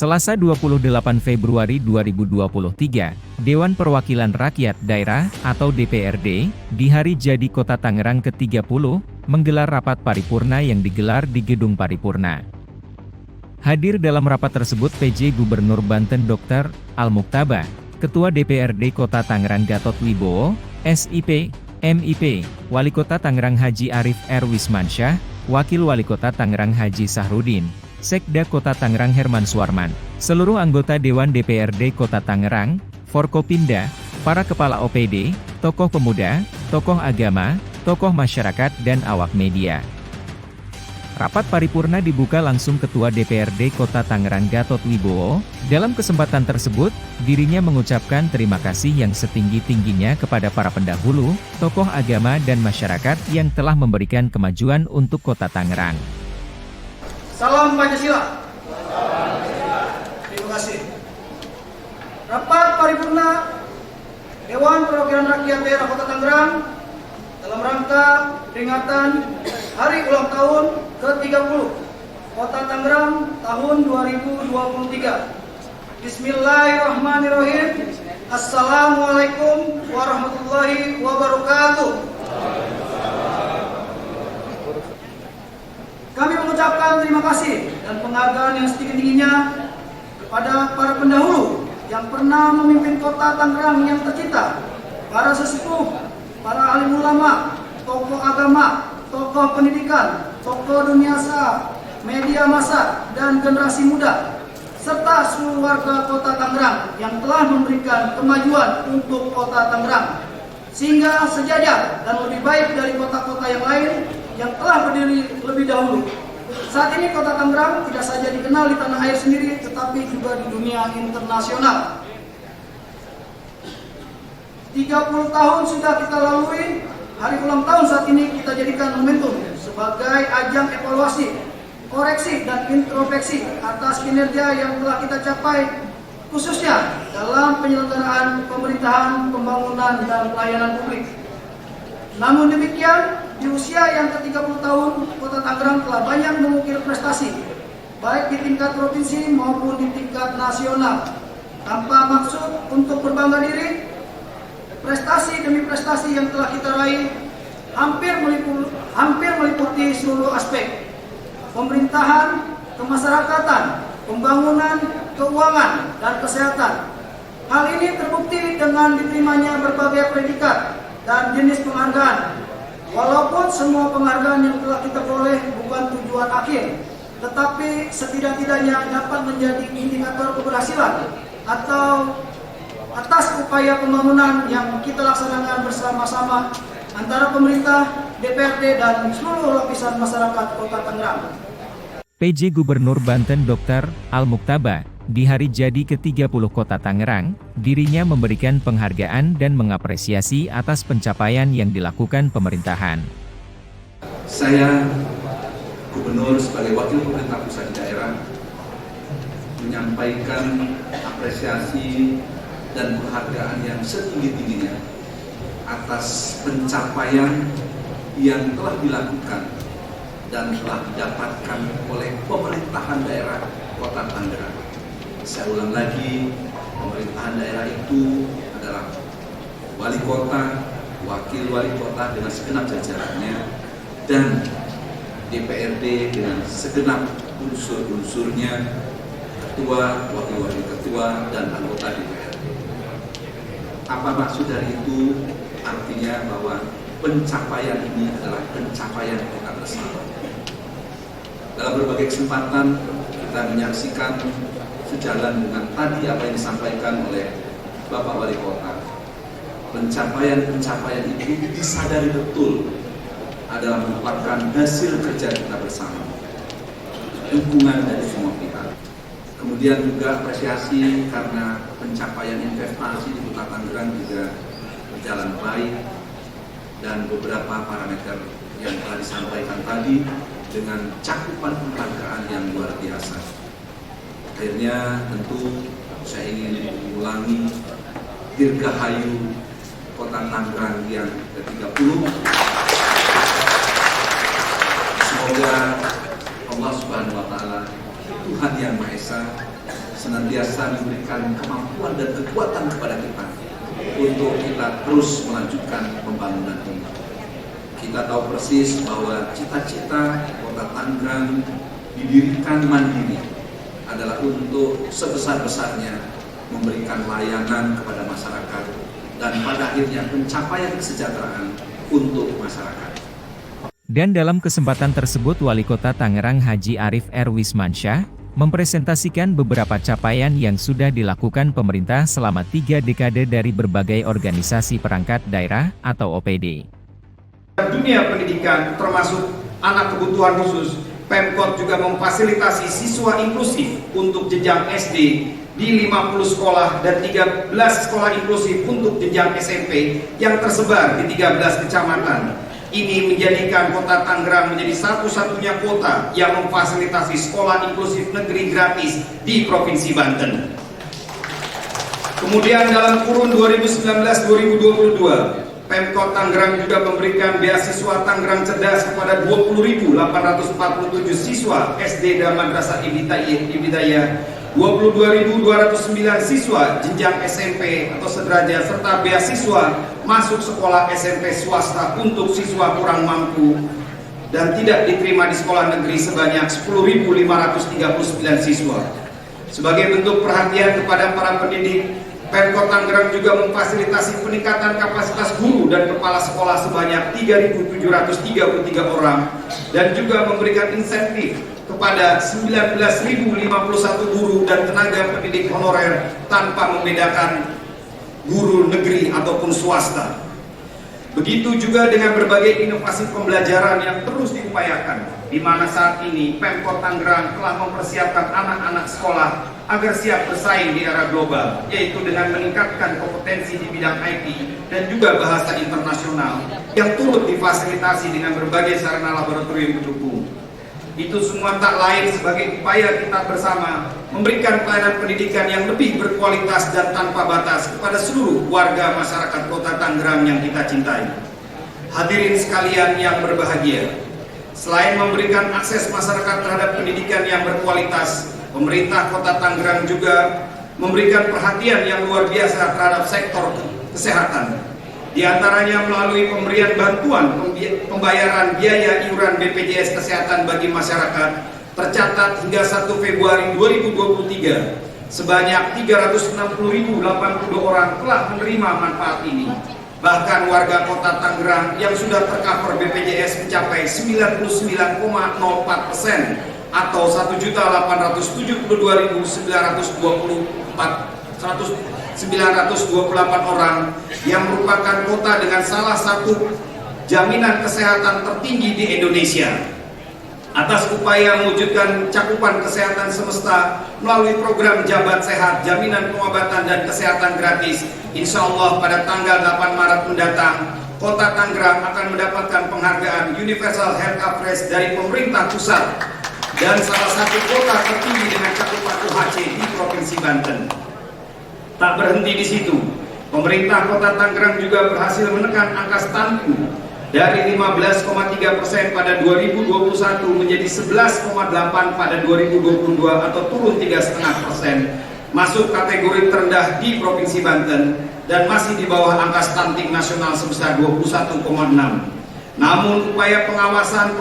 Selasa 28 Februari 2023, Dewan Perwakilan Rakyat Daerah atau DPRD di hari jadi Kota Tangerang ke-30 menggelar rapat paripurna yang digelar di Gedung Paripurna. Hadir dalam rapat tersebut PJ Gubernur Banten Dr. Al-Muktaba, Ketua DPRD Kota Tangerang Gatot Wibowo, SIP, MIP, Wali Kota Tangerang Haji Arif R. Wismansyah, Wakil Wali Kota Tangerang Haji Sahrudin, Sekda Kota Tangerang Herman Suarman, seluruh anggota Dewan DPRD Kota Tangerang, Forkopimda, para kepala OPD, tokoh pemuda, tokoh agama, tokoh masyarakat dan awak media. Rapat paripurna dibuka langsung Ketua DPRD Kota Tangerang Gatot Wibowo. Dalam kesempatan tersebut, dirinya mengucapkan terima kasih yang setinggi-tingginya kepada para pendahulu, tokoh agama dan masyarakat yang telah memberikan kemajuan untuk Kota Tangerang. Salam Pancasila. Terima kasih. Rapat paripurna Dewan Perwakilan Rakyat Daerah Kota Tangerang dalam rangka peringatan Hari Ulang Tahun ke-30 Kota Tangerang tahun 2023. Bismillahirrahmanirrahim. Assalamualaikum warahmatullahi wabarakatuh. Kami mengucapkan terima kasih dan penghargaan yang setinggi-tingginya kepada para pendahulu yang pernah memimpin Kota Tangerang yang tercinta, para sesepuh, para alim ulama, tokoh agama, tokoh pendidikan, tokoh dunia usaha, media massa, dan generasi muda, serta seluruh warga Kota Tangerang yang telah memberikan kemajuan untuk Kota Tangerang, sehingga sejajar dan lebih baik dari kota-kota yang lain yang telah berdiri lebih dahulu. Saat ini Kota Tangerang tidak saja dikenal di tanah air sendiri, tetapi juga di dunia internasional. 30 tahun sudah kita lalui, hari ulang tahun saat ini kita jadikan momentum sebagai ajang evaluasi, koreksi, dan introspeksi atas kinerja yang telah kita capai, khususnya dalam penyelenggaraan pemerintahan, pembangunan, dan pelayanan publik. Namun demikian, di usia yang ke-30 tahun, Kota Tangerang telah banyak mengukir prestasi, baik di tingkat provinsi maupun di tingkat nasional. Tanpa maksud untuk berbangga diri, prestasi demi prestasi yang telah kita raih hampir meliputi seluruh aspek pemerintahan, kemasyarakatan, pembangunan, keuangan, dan kesehatan. Hal ini terbukti dengan diterimanya berbagai predikat dan jenis penghargaan. Walaupun semua penghargaan yang telah kita peroleh bukan tujuan akhir, tetapi setidak-tidaknya dapat menjadi indikator keberhasilan atau atas upaya pembangunan yang kita laksanakan bersama-sama antara pemerintah, DPRD, dan seluruh lapisan masyarakat Kota Tangerang. PJ Gubernur Banten Dr. Al-Muktaba, di hari jadi ke-30 Kota Tangerang, dirinya memberikan penghargaan dan mengapresiasi atas pencapaian yang dilakukan pemerintahan. Saya, Gubernur sebagai Wakil Pemerintah Pusat Daerah, menyampaikan apresiasi dan penghargaan yang setinggi-tingginya atas pencapaian yang telah dilakukan dan telah didapatkan oleh pemerintahan daerah Kota Tangerang. Saya ulang lagi, pemerintahan daerah itu adalah wali kota, wakil wali kota dengan segenap jajarannya, dan DPRD dengan segenap unsur-unsurnya, ketua, wakil ketua, dan anggota DPRD. Apa maksud dari itu? Artinya bahwa pencapaian ini adalah pencapaian kita bersama. Dalam berbagai kesempatan kita menyaksikan sejalan dengan tadi apa yang disampaikan oleh Bapak Wali Kota. Pencapaian-pencapaian itu disadari betul adalah merupakan hasil kerja kita bersama, dukungan dari semua pihak. Kemudian juga apresiasi karena pencapaian investasi di Kota Tangerang juga berjalan baik, dan beberapa parameter yang telah disampaikan tadi dengan cakupan penghargaan yang luar biasa. Akhirnya tentu saya ingin mengulangi dirgahayu Kota Tangerang yang ke-30. Semoga Allah Subhanahu wa Ta'ala, Tuhan Yang Maha Esa, senantiasa memberikan kemampuan dan kekuatan kepada kita untuk kita terus melanjutkan pembangunan ini. Kita tahu persis bahwa cita-cita Kota Tangerang didirikan mandiri adalah untuk sebesar-besarnya memberikan layanan kepada masyarakat dan pada akhirnya pencapaian kesejahteraan untuk masyarakat. Dan dalam kesempatan tersebut Wali Kota Tangerang Haji Arief R. Wismansyah mempresentasikan beberapa capaian yang sudah dilakukan pemerintah selama 3 dekade dari berbagai organisasi perangkat daerah atau OPD. Dunia pendidikan termasuk anak kebutuhan khusus, Pemkot juga memfasilitasi siswa inklusif untuk jenjang SD di 50 sekolah dan 13 sekolah inklusif untuk jenjang SMP yang tersebar di 13 kecamatan. Ini menjadikan Kota Tangerang menjadi satu-satunya kota yang memfasilitasi sekolah inklusif negeri gratis di Provinsi Banten. Kemudian dalam kurun 2019-2022, Pemkot Tangerang juga memberikan beasiswa Tangerang Cerdas kepada 20.847 siswa SD dan Madrasah Ibtidaiyah, 22.209 siswa jenjang SMP atau sederajat serta beasiswa masuk sekolah SMP swasta untuk siswa kurang mampu dan tidak diterima di sekolah negeri sebanyak 10.539 siswa. Sebagai bentuk perhatian kepada para pendidik, Pemkot Tangerang juga memfasilitasi peningkatan kapasitas guru dan kepala sekolah sebanyak 3.733 orang dan juga memberikan insentif kepada 19.051 guru dan tenaga pendidik honorer tanpa membedakan guru negeri ataupun swasta. Begitu juga dengan berbagai inovasi pembelajaran yang terus diupayakan, di mana saat ini Pemkot Tangerang telah mempersiapkan anak-anak sekolah agar siap bersaing di era global, yaitu dengan meningkatkan kompetensi di bidang IT dan juga bahasa internasional yang turut difasilitasi dengan berbagai sarana laboratorium pendukung. Itu semua tak lain sebagai upaya kita bersama memberikan pelayanan pendidikan yang lebih berkualitas dan tanpa batas kepada seluruh warga masyarakat Kota Tangerang yang kita cintai. Hadirin sekalian yang berbahagia, selain memberikan akses masyarakat terhadap pendidikan yang berkualitas, pemerintah Kota Tangerang juga memberikan perhatian yang luar biasa terhadap sektor kesehatan. Di antaranya melalui pemberian bantuan pembayaran biaya iuran BPJS Kesehatan bagi masyarakat tercatat hingga 1 Februari 2023 sebanyak 360.082 orang telah menerima manfaat ini. Bahkan warga Kota Tangerang yang sudah tercover BPJS mencapai 99,04% atau 1.872.928 orang yang merupakan kota dengan salah satu jaminan kesehatan tertinggi di Indonesia. Atas upaya mewujudkan cakupan kesehatan semesta melalui program Jabat Sehat, Jaminan Pengobatan dan Kesehatan Gratis, insya Allah pada tanggal 8 Maret mendatang, Kota Tangerang akan mendapatkan penghargaan Universal Health Coverage dari pemerintah pusat dan salah satu kota tertinggi dengan cakupan UHC di Provinsi Banten. Tak berhenti di situ, pemerintah Kota Tangerang juga berhasil menekan angka stunting dari 15,3% pada 2021 menjadi 11,8% pada 2022 atau turun 3,5%, masuk kategori terendah di Provinsi Banten dan masih di bawah angka stunting nasional sebesar 21,6%. Namun upaya pengawasan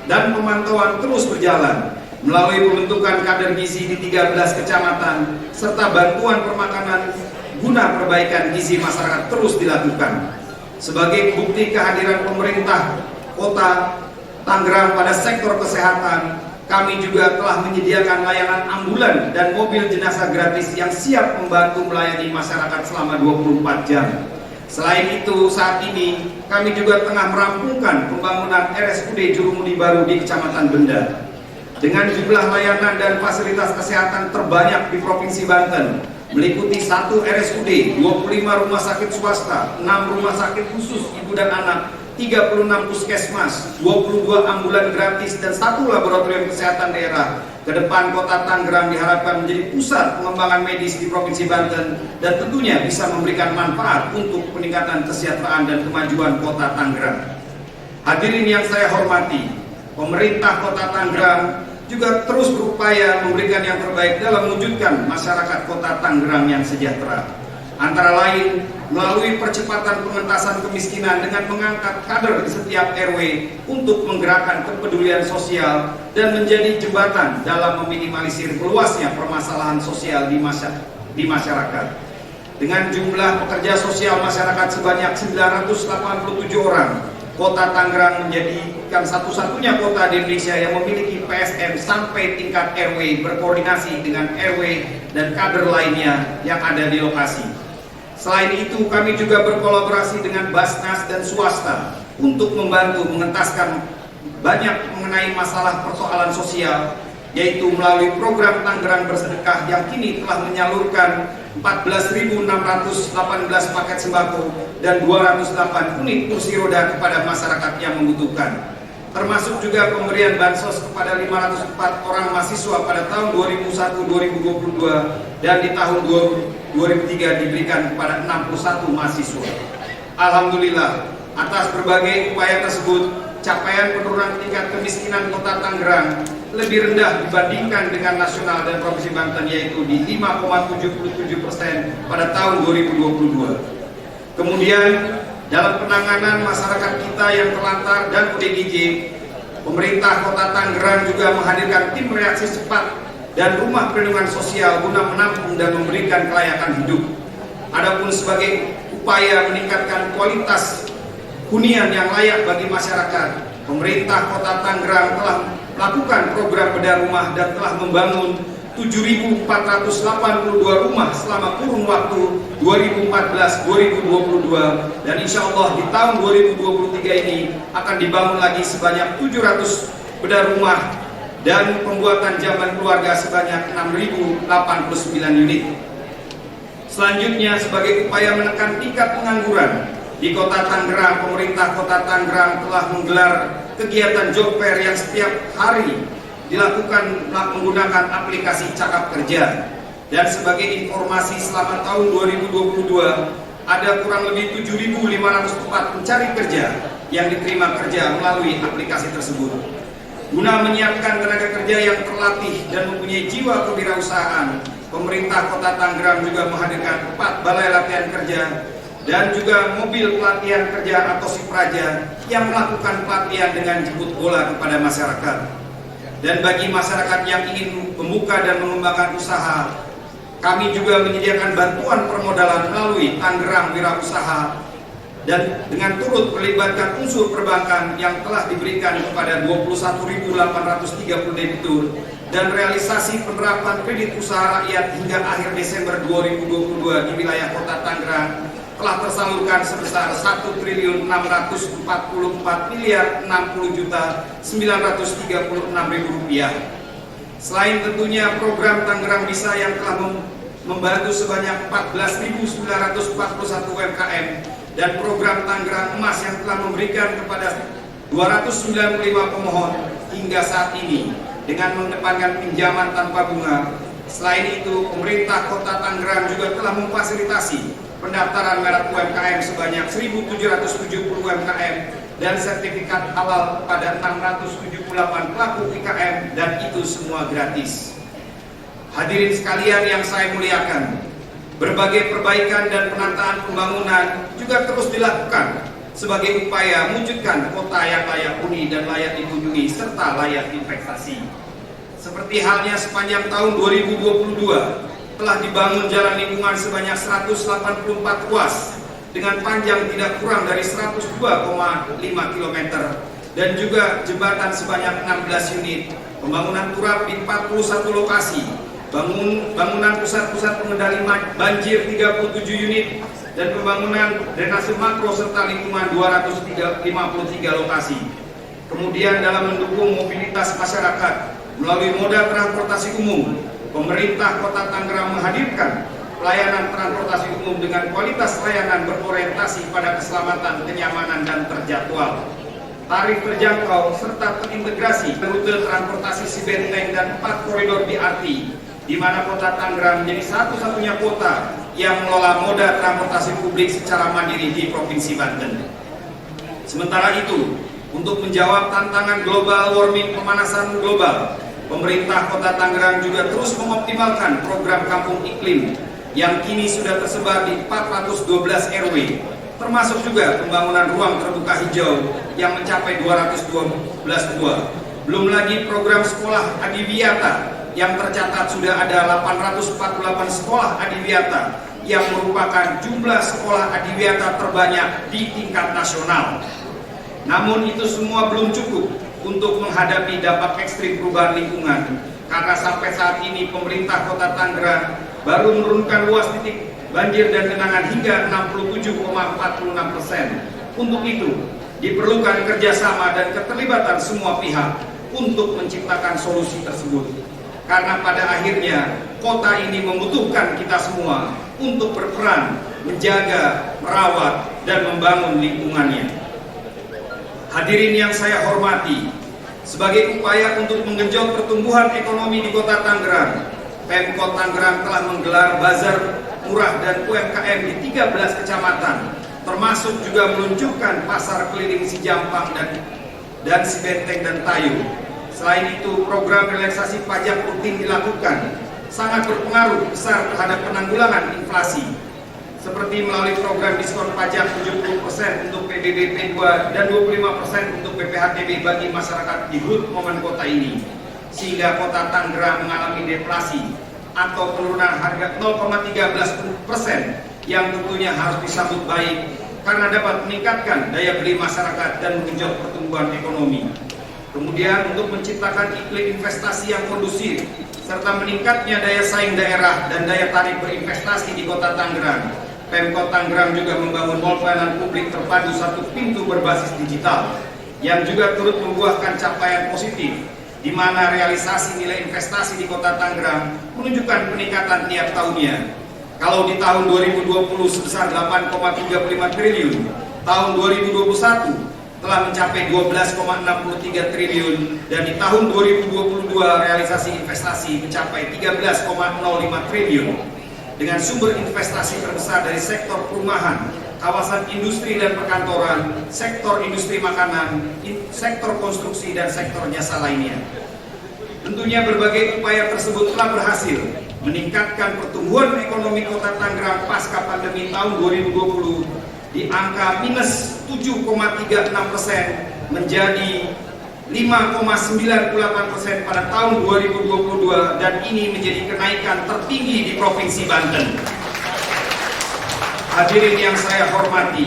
dan pemantauan terus berjalan melalui pembentukan kader gizi di 13 kecamatan serta bantuan permakanan guna perbaikan gizi masyarakat terus dilakukan. Sebagai bukti kehadiran pemerintah Kota Tangerang pada sektor kesehatan, kami juga telah menyediakan layanan ambulan dan mobil jenazah gratis yang siap membantu melayani masyarakat selama 24 jam. Selain itu, saat ini kami juga tengah merampungkan pembangunan RSUD Jurumudi Baru di Kecamatan Benda. Dengan jumlah layanan dan fasilitas kesehatan terbanyak di Provinsi Banten, meliputi 1 RSUD, 25 rumah sakit swasta, 6 rumah sakit khusus ibu dan anak, 36 puskesmas, 22 ambulan gratis, dan 1 laboratorium kesehatan daerah. Ke depan Kota Tangerang diharapkan menjadi pusat pengembangan medis di Provinsi Banten dan tentunya bisa memberikan manfaat untuk peningkatan kesejahteraan dan kemajuan Kota Tangerang. Hadirin yang saya hormati, pemerintah Kota Tangerang juga terus berupaya memberikan yang terbaik dalam mewujudkan masyarakat Kota Tangerang yang sejahtera. Antara lain, melalui percepatan pengentasan kemiskinan dengan mengangkat kader di setiap RW untuk menggerakkan kepedulian sosial dan menjadi jembatan dalam meminimalisir meluasnya permasalahan sosial di masyarakat. Dengan jumlah pekerja sosial masyarakat sebanyak 987 orang, Kota Tangerang menjadikan satu-satunya kota di Indonesia yang memiliki PSM sampai tingkat RW berkoordinasi dengan RW dan kader lainnya yang ada di lokasi. Selain itu, kami juga berkolaborasi dengan Basnas dan swasta untuk membantu mengentaskan banyak mengenai masalah persoalan sosial, yaitu melalui program Tangerang Bersedekah yang kini telah menyalurkan 14.618 paket sembako dan 208 unit kursi roda kepada masyarakat yang membutuhkan. Termasuk juga pemberian bansos kepada 504 orang mahasiswa pada tahun 2001-2022 dan di tahun 2003 diberikan kepada 61 mahasiswa. Alhamdulillah, atas berbagai upaya tersebut, capaian penurunan tingkat kemiskinan Kota Tangerang lebih rendah dibandingkan dengan nasional dan Provinsi Banten, yaitu di 5,77% pada tahun 2022. Kemudian, dalam penanganan masyarakat kita yang terlantar dan ODGJ, pemerintah Kota Tangerang juga menghadirkan tim reaksi cepat dan rumah perlindungan sosial guna menampung dan memberikan kelayakan hidup. Adapun sebagai upaya meningkatkan kualitas hunian yang layak bagi masyarakat, pemerintah Kota Tangerang telah melakukan program bedah rumah dan telah membangun 7.482 rumah selama kurun waktu 2014-2022, dan insya Allah di tahun 2023 ini akan dibangun lagi sebanyak 700 bedah rumah dan pembuatan jamban keluarga sebanyak 6.089 unit. Selanjutnya, sebagai upaya menekan tingkat pengangguran di Kota Tangerang, pemerintah Kota Tangerang telah menggelar kegiatan job fair yang setiap hari dilakukan menggunakan aplikasi Cakap Kerja. Dan sebagai informasi, selama tahun 2022 ada kurang lebih 7.500 tempat pencari kerja yang diterima kerja melalui aplikasi tersebut. Guna menyiapkan tenaga kerja yang terlatih dan mempunyai jiwa kewirausahaan, pemerintah Kota Tangerang juga menghadirkan 4 balai latihan kerja dan juga mobil pelatihan kerja atau Sipraja yang melakukan pelatihan dengan jemput bola kepada masyarakat. Dan bagi masyarakat yang ingin membuka dan mengembangkan usaha, kami juga menyediakan bantuan permodalan melalui Tangerang Wirausaha dan dengan turut melibatkan unsur perbankan yang telah diberikan kepada 21.830 debitur, dan realisasi penerapan kredit usaha rakyat hingga akhir Desember 2022 di wilayah Kota Tangerang telah tersalurkan sebesar 1.644.060.936.000 rupiah. Selain tentunya program Tangerang Bisa yang telah membantu sebanyak 14.941 UMKM dan program Tangerang Emas yang telah memberikan kepada 295 pemohon hingga saat ini dengan mengedepankan pinjaman tanpa bunga. Selain itu, pemerintah Kota Tangerang juga telah memfasilitasi pendaftaran merek UMKM sebanyak 1.770 UMKM dan sertifikat halal pada 678 pelaku UMKM, dan itu semua gratis. Hadirin sekalian yang saya muliakan, berbagai perbaikan dan penataan pembangunan juga terus dilakukan sebagai upaya mewujudkan kota yang layak huni dan layak dikunjungi serta layak investasi. Seperti halnya sepanjang tahun 2022 telah dibangun jalan lingkungan sebanyak 184 ruas dengan panjang tidak kurang dari 102,5 km dan juga jembatan sebanyak 16 unit, pembangunan turap di 41 lokasi, bangunan pusat-pusat pengendali banjir 37 unit, dan pembangunan drainase makro serta lingkungan 253 lokasi. Kemudian dalam mendukung mobilitas masyarakat melalui moda transportasi umum, pemerintah Kota Tangerang menghadirkan pelayanan transportasi umum dengan kualitas layanan berorientasi pada keselamatan, kenyamanan, dan terjadwal. Tarif terjangkau serta terintegrasi rute transportasi Sibenteng dan 4 koridor BRT, di mana Kota Tangerang menjadi satu-satunya kota yang mengelola moda transportasi publik secara mandiri di Provinsi Banten. Sementara itu, untuk menjawab tantangan global warming, pemanasan global, Pemerintah Kota Tangerang juga terus mengoptimalkan program Kampung Iklim yang kini sudah tersebar di 412 RW, termasuk juga pembangunan ruang terbuka hijau yang mencapai 212 buah. Belum lagi program sekolah adiwiyata yang tercatat sudah ada 848 sekolah adiwiyata yang merupakan jumlah sekolah adiwiyata terbanyak di tingkat nasional. Namun itu semua belum cukup untuk menghadapi dampak ekstrim perubahan lingkungan, karena sampai saat ini pemerintah Kota Tangerang baru menurunkan luas titik banjir dan genangan hingga 67,46%. Untuk itu diperlukan kerjasama dan keterlibatan semua pihak untuk menciptakan solusi tersebut. Karena pada akhirnya kota ini membutuhkan kita semua untuk berperan menjaga, merawat, dan membangun lingkungannya. Hadirin yang saya hormati, sebagai upaya untuk menggenjot pertumbuhan ekonomi di Kota Tangerang, Pemkot Tangerang telah menggelar bazar murah dan UMKM di 13 kecamatan, termasuk juga meluncurkan pasar keliling Cijampang dan Cibenteng dan Tayu. Selain itu, program relaksasi pajak rutin dilakukan, sangat berpengaruh besar terhadap penanggulangan inflasi, seperti melalui program diskon pajak 70% untuk PBB P2 dan 25% untuk PPHTB bagi masyarakat di HUT momen kota ini, sehingga Kota Tangerang mengalami deflasi atau penurunan harga 0,13% yang tentunya harus disambut baik karena dapat meningkatkan daya beli masyarakat dan menggenjot pertumbuhan ekonomi. Kemudian untuk menciptakan iklim investasi yang kondusif serta meningkatnya daya saing daerah dan daya tarik berinvestasi di Kota Tangerang, Pemkot Tangerang juga membangun mall pelayanan publik terpadu satu pintu berbasis digital yang juga turut membuahkan capaian positif, di mana realisasi nilai investasi di Kota Tangerang menunjukkan peningkatan tiap tahunnya. Kalau di tahun 2020 sebesar 8,35 triliun, tahun 2021 telah mencapai 12,63 triliun, dan di tahun 2022 realisasi investasi mencapai 13,05 triliun. Dengan sumber investasi terbesar dari sektor perumahan, kawasan industri dan perkantoran, sektor industri makanan, sektor konstruksi, dan sektor jasa lainnya. Tentunya berbagai upaya tersebut telah berhasil meningkatkan pertumbuhan ekonomi Kota Tangerang pasca pandemi tahun 2020 di angka minus 7,36% menjadi 5,98% pada tahun 2022, dan ini menjadi kenaikan tertinggi di Provinsi Banten. Hadirin yang saya hormati,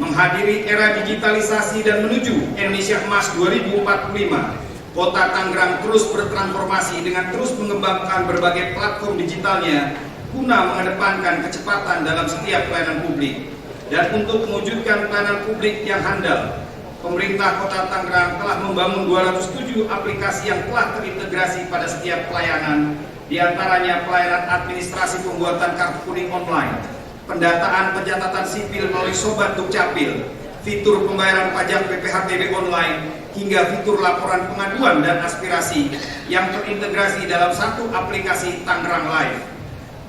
menghadiri era digitalisasi dan menuju Indonesia Emas 2045, Kota Tangerang terus bertransformasi dengan terus mengembangkan berbagai platform digitalnya guna mengedepankan kecepatan dalam setiap pelayanan publik. Dan untuk mewujudkan pelayanan publik yang handal, pemerintah Kota Tangerang telah membangun 207 aplikasi yang telah terintegrasi pada setiap pelayanan, diantaranya pelayanan administrasi pembuatan kartu kuning online, pendataan pencatatan sipil melalui Sobat Dukcapil, fitur pembayaran pajak PPHTB online, hingga fitur laporan pengaduan dan aspirasi yang terintegrasi dalam satu aplikasi Tangerang Live.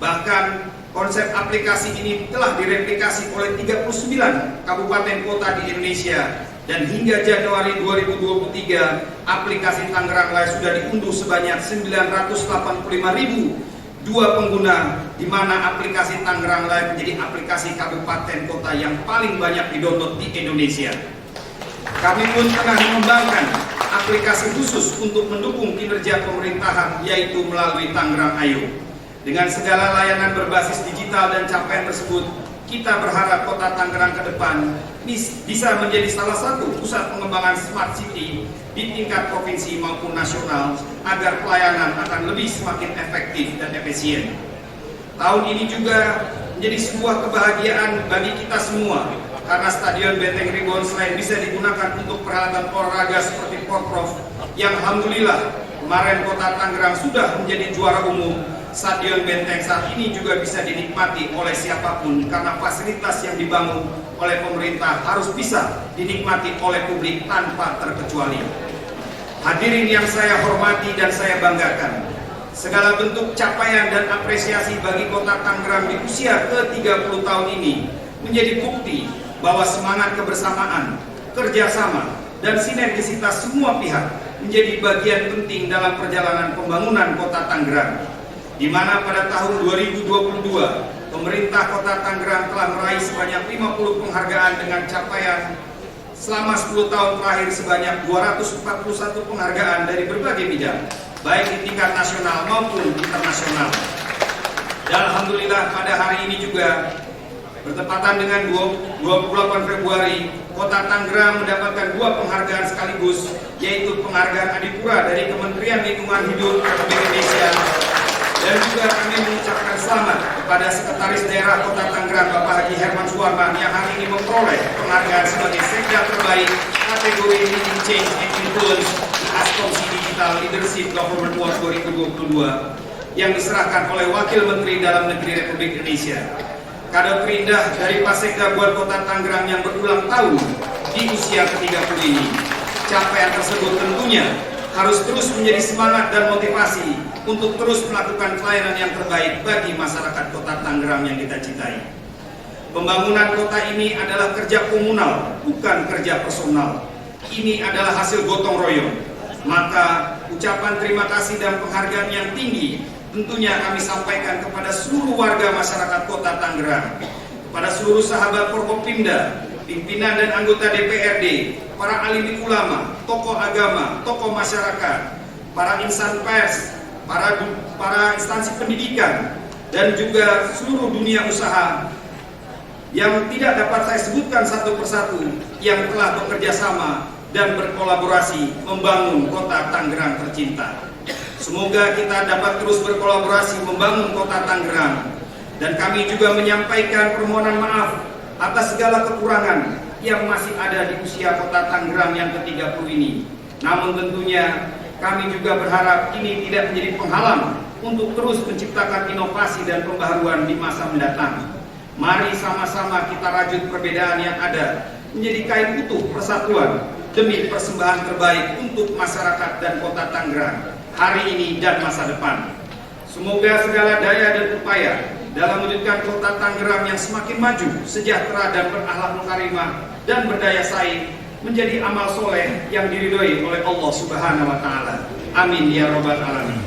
Bahkan konsep aplikasi ini telah direplikasi oleh 39 kabupaten kota di Indonesia, dan hingga Januari 2023 aplikasi Tangerang Live sudah diunduh sebanyak 985.002 pengguna, di mana aplikasi Tangerang Live menjadi aplikasi kabupaten kota yang paling banyak didownload di Indonesia. Kami pun tengah mengembangkan aplikasi khusus untuk mendukung kinerja pemerintahan, yaitu melalui Tangerang Ayo. Dengan segala layanan berbasis digital dan capaian tersebut, kita berharap Kota Tangerang ke depan bisa menjadi salah satu pusat pengembangan smart city di tingkat provinsi maupun nasional, agar pelayanan akan lebih semakin efektif dan efisien. Tahun ini juga menjadi sebuah kebahagiaan bagi kita semua, karena Stadion Benteng Reborn selain bisa digunakan untuk peralatan olahraga seperti Porprov, yang alhamdulillah kemarin Kota Tangerang sudah menjadi juara umum, Stadion Benteng saat ini juga bisa dinikmati oleh siapapun, karena fasilitas yang dibangun oleh pemerintah harus bisa dinikmati oleh publik tanpa terkecuali. Hadirin yang saya hormati dan saya banggakan, segala bentuk capaian dan apresiasi bagi Kota Tangerang di usia ke-30 tahun ini menjadi bukti bahwa semangat kebersamaan, kerjasama, dan sinergisitas semua pihak menjadi bagian penting dalam perjalanan pembangunan Kota Tangerang, di mana pada tahun 2022 pemerintah Kota Tangerang telah meraih sebanyak 50 penghargaan dengan capaian selama 10 tahun terakhir sebanyak 241 penghargaan dari berbagai bidang, baik di tingkat nasional maupun internasional. Dan alhamdulillah pada hari ini juga bertepatan dengan 28 Februari, Kota Tangerang mendapatkan 2 penghargaan sekaligus, yaitu penghargaan Adipura dari Kementerian Lingkungan Hidup Republik Indonesia, dan juga kami mengucapkan selamat kepada Sekretaris Daerah Kota Tangerang Bapak Haji Herman Suwarman yang hari ini memperoleh penghargaan sebagai Sekda terbaik kategori Leading Change and Influence di Askomsi Digital Leadership Government Award 2022 yang diserahkan oleh Wakil Menteri Dalam Negeri Republik Indonesia. Kado terindah dari Pak Sekda buat Kota Tangerang yang berulang tahun di usia ke-30 ini. Capaian tersebut tentunya harus terus menjadi semangat dan motivasi untuk terus melakukan pelayanan yang terbaik bagi masyarakat Kota Tangerang yang kita cintai. Pembangunan kota ini adalah kerja komunal, bukan kerja personal. Ini adalah hasil gotong royong. Maka ucapan terima kasih dan penghargaan yang tinggi tentunya kami sampaikan kepada seluruh warga masyarakat Kota Tangerang, kepada seluruh sahabat Forkopimda, pimpinan dan anggota DPRD, para alim ulama, tokoh agama, tokoh masyarakat, para insan pers, para instansi pendidikan, dan juga seluruh dunia usaha yang tidak dapat saya sebutkan satu persatu yang telah bekerja sama dan berkolaborasi membangun Kota Tangerang tercinta. Semoga kita dapat terus berkolaborasi membangun Kota Tangerang, dan kami juga menyampaikan permohonan maaf atas segala kekurangan yang masih ada di usia Kota Tangerang yang ke-30 ini. Namun tentunya kami juga berharap ini tidak menjadi penghalang untuk terus menciptakan inovasi dan pembaharuan di masa mendatang. Mari sama-sama kita rajut perbedaan yang ada menjadi kain utuh persatuan demi persembahan terbaik untuk masyarakat dan Kota Tangerang hari ini dan masa depan. Semoga segala daya dan upaya dalam mewujudkan Kota Tangerang yang semakin maju, sejahtera dan berakhlak karimah dan berdaya saing menjadi amal soleh yang diridhoi oleh Allah Subhanahu wa taala. Amin ya rabbal alamin.